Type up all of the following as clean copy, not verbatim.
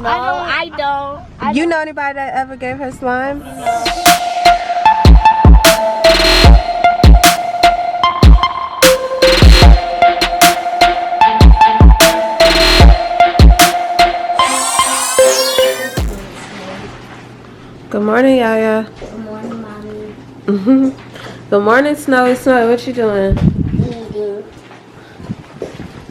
I don't. You know anybody that ever gave her slime? Good morning, Yaya. Good morning, Mommy. Good morning, Snowy. Snowy, what you doing? Eating.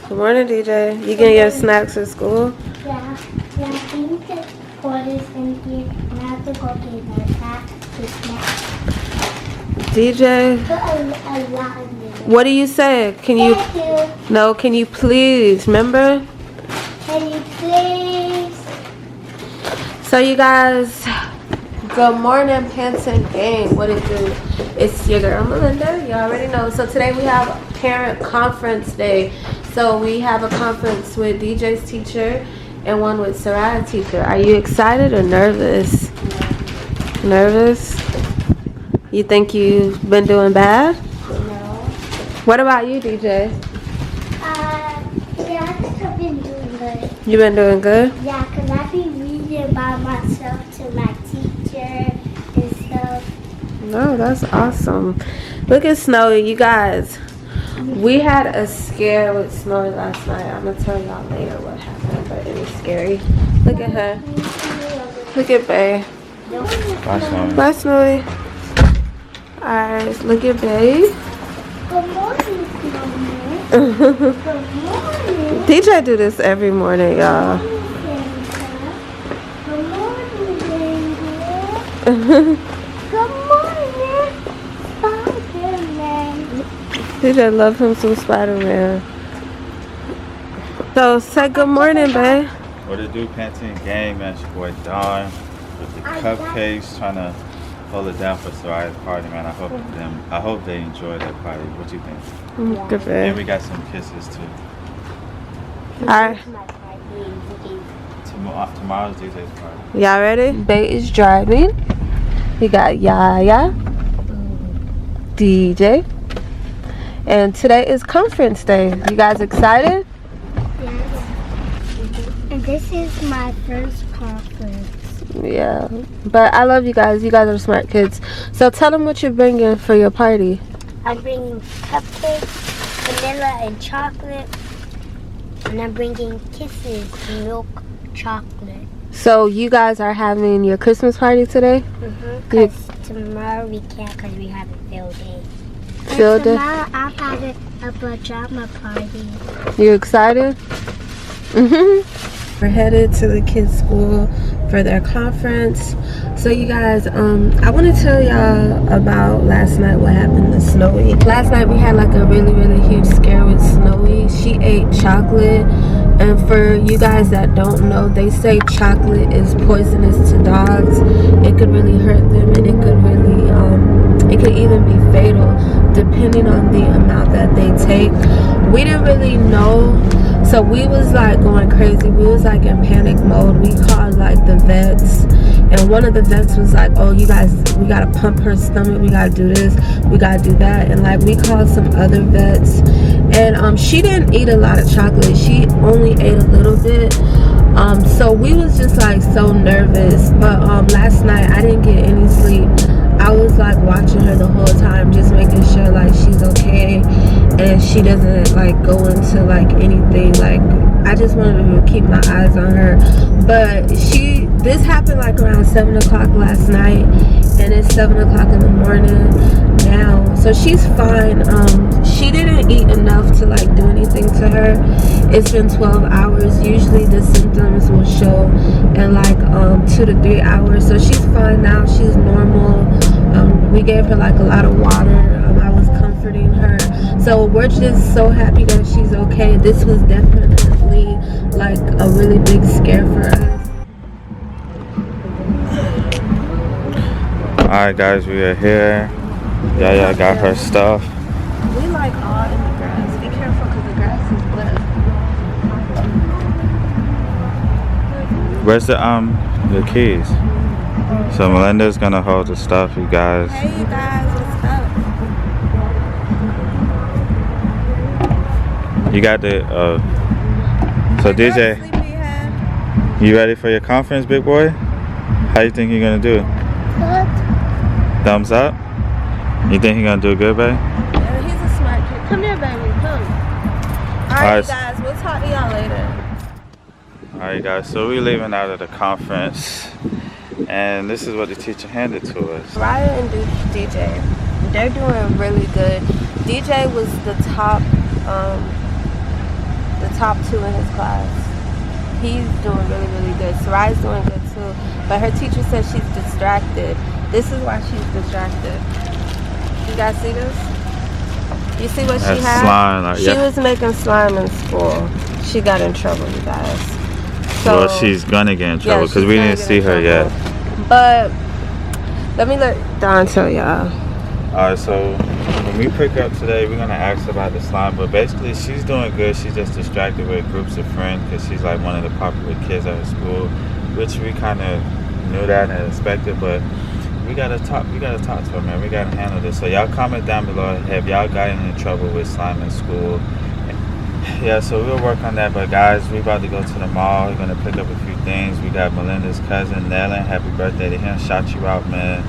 Good morning, DJ. You getting your snacks at school? Yeah, I think the quarters in here, and I have to go get my snack to snack. DJ, Put a lot in there. what do you say? Can you? Thank you. No, can you please? Remember? Can you please? So you guys, good morning, Panton Gang. What it do? It's your girl Melinda. You already know. So today we have parent conference day. So we have a conference with DJ's teacher and one with Sarah's teacher. Are you excited or nervous? Nervous? You think you've been doing bad? No. What about you, DJ? Yeah, I think I've been doing good. You been doing good? Yeah, because I've been reading by myself to my teacher and stuff. No, that's awesome. Look at Snowy, you guys. We had a scare with Snowy last night. I'm gonna tell y'all later what happened, but it was scary. Look at her. Look at Bay. Bye, Snowy. Bye, Snowy. Alright, look at Bay. Good morning, Mama. Good morning. DJ do this every morning, y'all. Good morning, baby. Good morning, Spider-Man. DJ love him some Spider-Man. So say good morning, Bay. What it do, Panton Gang, man? It's your boy Don with the cupcakes, trying to hold it down for Soraya's party, man. I hope they enjoy that party. What you think? Good And for we got some kisses too. Alright. Tomorrow's DJ's party. Y'all ready? Bay is driving. We got Yaya, DJ, and today is conference day. You guys excited? Yes. And this is my first conference. Yeah. But I love you guys. You guys are smart kids. So tell them what you're bringing for your party. I'm bringing cupcakes, vanilla, and chocolate. And I'm bringing kisses, milk, chocolate. So you guys are having your Christmas party today? Because tomorrow we can't because we have a field day. Field day? Tomorrow I'll have a pajama party. You excited? We're headed to the kids' school for their conference. So you guys, I want to tell y'all about last night, what happened to Snowy. Last night we had like a really, really huge scare with Snowy. She ate chocolate. And for you guys that don't know, they say chocolate is poisonous to dogs. It could really hurt them, and it could really, it could even be fatal depending on the amount that they take. We didn't really know, so we was like going crazy. We was like in panic mode. We called like the vets, and one of the vets was like, oh, you guys, we gotta pump her stomach, we gotta do this, we gotta do that. And like we called some other vets, and she didn't eat a lot of chocolate. She only ate a little bit. So we was just like so nervous. But last night I didn't get any sleep. I was like watching her the whole time, just making sure like she's okay and she doesn't like go into like anything. Like I just wanted to keep my eyes on her. But this happened like around 7 o'clock last night, and it's 7 o'clock in the morning now. So she's fine. She didn't eat enough to like do anything to her. It's been 12 hours. Usually the symptoms will show in like 2 to 3 hours. So she's fine now. She's normal. We gave her like a lot of water. I was comforting her. So we're just so happy that she's okay. This was definitely like a really big scare for us. Alright guys, we are here. Yaya got her stuff. We like all in the grass. Be careful because the grass is wet. Where's the keys? So Melinda's gonna hold the stuff, you guys. Hey you guys, what's up? You got the so DJ. Sleepyhead. You ready for your conference, big boy? How you think you're gonna do? Good. Thumbs up? You think you're gonna do good, babe? Yeah, he's a smart kid. Come here, baby. Come. Alright, you guys. We'll talk to y'all later. Alright, guys. So we're leaving out of the conference, and this is what the teacher handed to us. Raya and DJ, they're doing really good. DJ was the top two in his class. He's doing really, really good. Soraya's doing good too. But her teacher says she's distracted. This is why she's distracted. You guys see this? You see what she had? Slime, she was making slime in school. She got in trouble, you guys. So, well, she's gonna get in trouble because we didn't see her yet. But let me let Don tell y'all. Alright, so when we pick up today, we're gonna ask about the slime, but basically she's doing good. She's just distracted with groups of friends because she's like one of the popular kids at her school, which we kind of knew that and expected, but we gotta talk to her, man. We gotta handle this. So y'all comment down below, have y'all gotten in trouble with slime in school? Yeah, so we'll work on that. But guys, we about to go to the mall. We're gonna pick up a few things. We got Melinda's cousin Nellen. Happy birthday to him. Shout you out, man.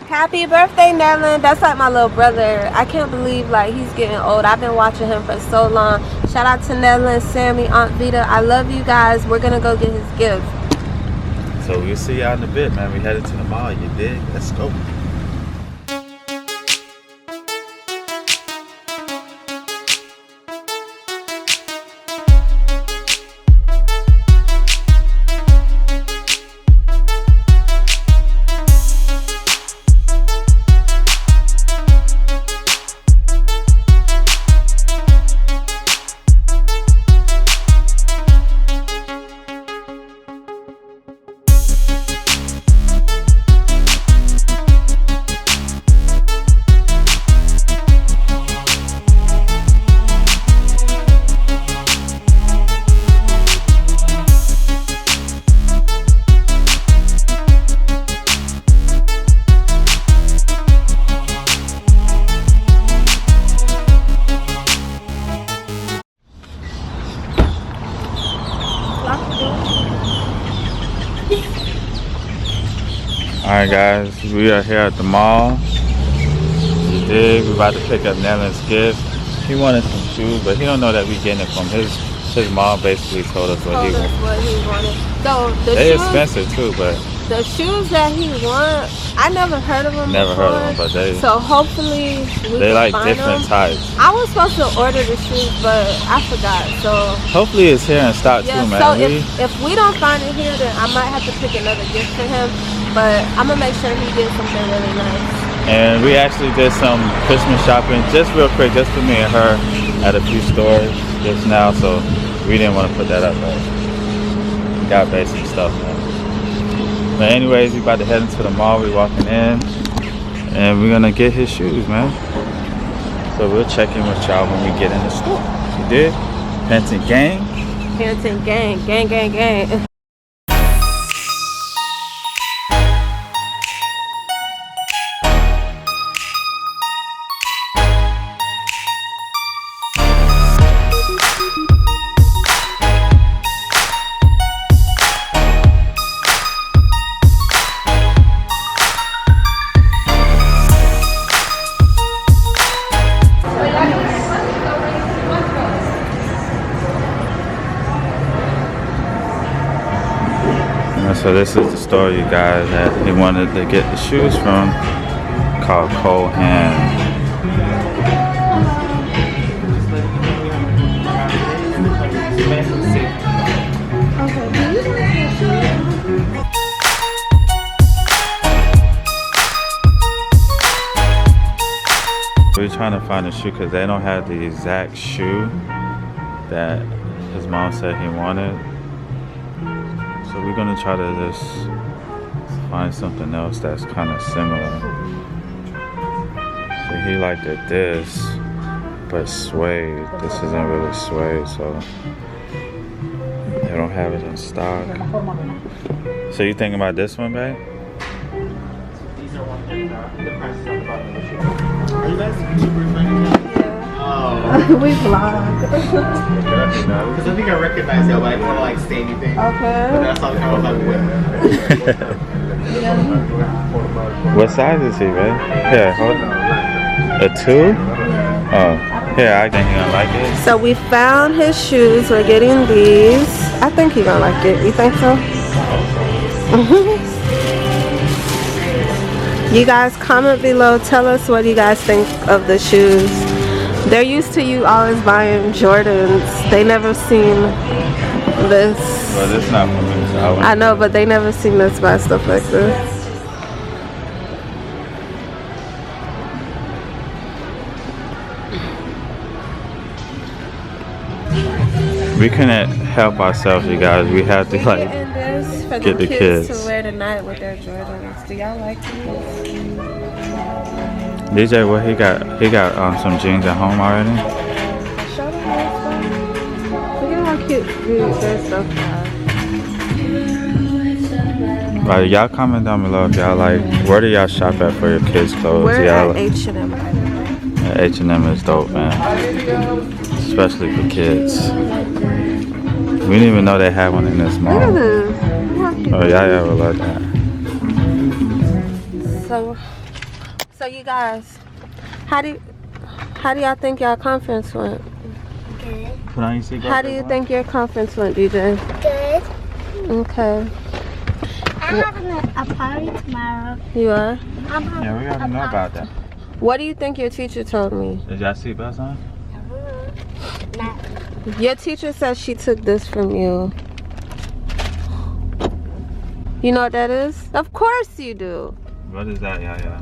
Happy birthday, Nellen. That's like my little brother. I can't believe like he's getting old. I've been watching him for so long. Shout out to Nellen, Sammy, Aunt Vita. I love you guys. We're gonna go get his gift. So we'll see y'all in a bit, man. We headed to the mall, you dig? Let's go. Alright guys, we are here at the mall. You dig? We're about to pick up Nellen's gift. He wanted some shoes, but he don't know that we getting it from his mom. Basically told us what he wanted. So they're expensive too, but the shoes that he wants, I never heard of them. Never heard of them, but they. So hopefully they like different types. I was supposed to order the shoes, but I forgot. So hopefully it's here in stock too, man. So if we don't find it here, then I might have to pick another gift for him. But I'm gonna make sure he gets something really nice. And we actually did some Christmas shopping, just real quick, just for me and her, at a few stores just now. So we didn't want to put that up, but we got basic stuff, man. But anyways, we about to head into the mall. We walking in, and we're gonna get his shoes, man. So we'll check in with y'all when we get in the store. You did? Panton gang. Panton gang, gang, gang, gang. So this is the store, you guys, that he wanted to get the shoes from, called Cole Hand. We're trying to find a shoe because they don't have the exact shoe that his mom said he wanted. So we're gonna try to just find something else that's kind of similar. So he liked it this, but suede. This isn't really suede, so they don't have it in stock. So you thinking about this one, babe? These are $139. The price is on the bottom of the shoe. Are you guys super excited? Yeah. Oh. We vlog. Because I think I recognize y'all, but I didn't want to like say anything. But Okay. that's all I was like, what? What size is he, man? Here, hold on. A 2? Oh, here, I think he's gonna like it. So we found his shoes. We're getting these. I think he's gonna like it. You think so? You guys comment below. Tell us what you guys think of the shoes. They're used to you always buying Jordans. They never seen this. Well, this is not for me, so I know, but they never seen us buy stuff like this. we couldn't help ourselves, you guys. We had to like For get the kids to wear tonight with their Jordans. Do y'all like these? DJ, what he got? He got some jeans at home already. Show them this stuff. Look at how cute their stuff is. Right, y'all comment down below if y'all like. Where do y'all shop at for your kids' clothes? We're Y'all at H&M. H&M is dope, man. Especially for kids. We didn't even know they had one in this mall. Look at this. How cute. Oh, yeah, would love that. So you guys, how do y'all think y'all conference went? Good. Put on your seatbelt. How do you think your conference went, DJ? Good. Okay. I'm having a party tomorrow. You are? Yeah, we gotta know about that. What do you think your teacher told me? Did y'all seatbelts on? Not. Your teacher said she took this from you. You know what that is? Of course you do. What is that, yeah?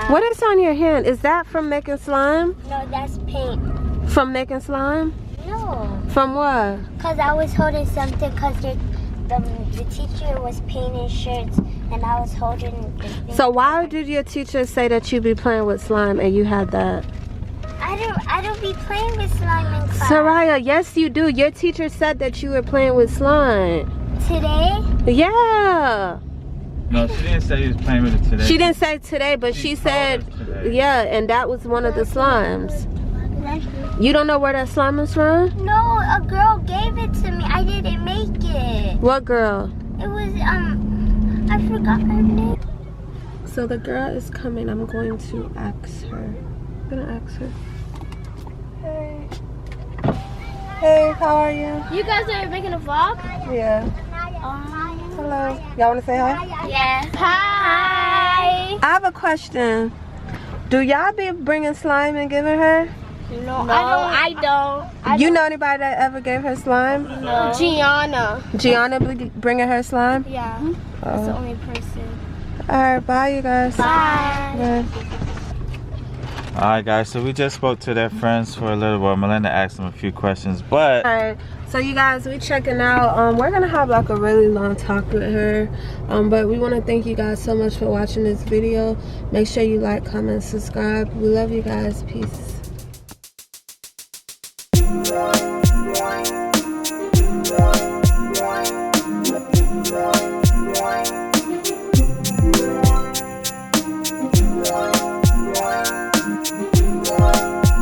What is on your hand? Is that from making slime? No, that's paint. From making slime? No. From what? Because I was holding something because the teacher was painting shirts and I was holding the thing. So why did your teacher say that you be playing with slime and you had that? I don't be playing with slime in class. Soraya, yes you do. Your teacher said that you were playing with slime. Today? Yeah. No, she didn't say he was playing with it today. She didn't say today, but she said, yeah, and that was one of the slimes. You don't know where that slime is from? No, a girl gave it to me. I didn't make it. What girl? It was, I forgot her name. So the girl is coming. I'm going to ask her. I'm gonna ask her. Hey. Hey, how are you? You guys are making a vlog? Yeah. Hello. Y'all wanna say hi? Yes. Hi. I have a question. Do y'all be bringing slime and giving her? No, I don't. You know anybody that ever gave her slime? No. Gianna. Gianna be bringing her slime? Yeah. That's the only person. Alright, bye you guys. Bye. Alright, guys, so we just spoke to their friends for a little while. Melinda asked them a few questions, but Alright, so you guys, we checking out. We're gonna have like a really long talk with her. But we want to thank you guys so much for watching this video. Make sure you like, comment, subscribe. We love you guys. Peace.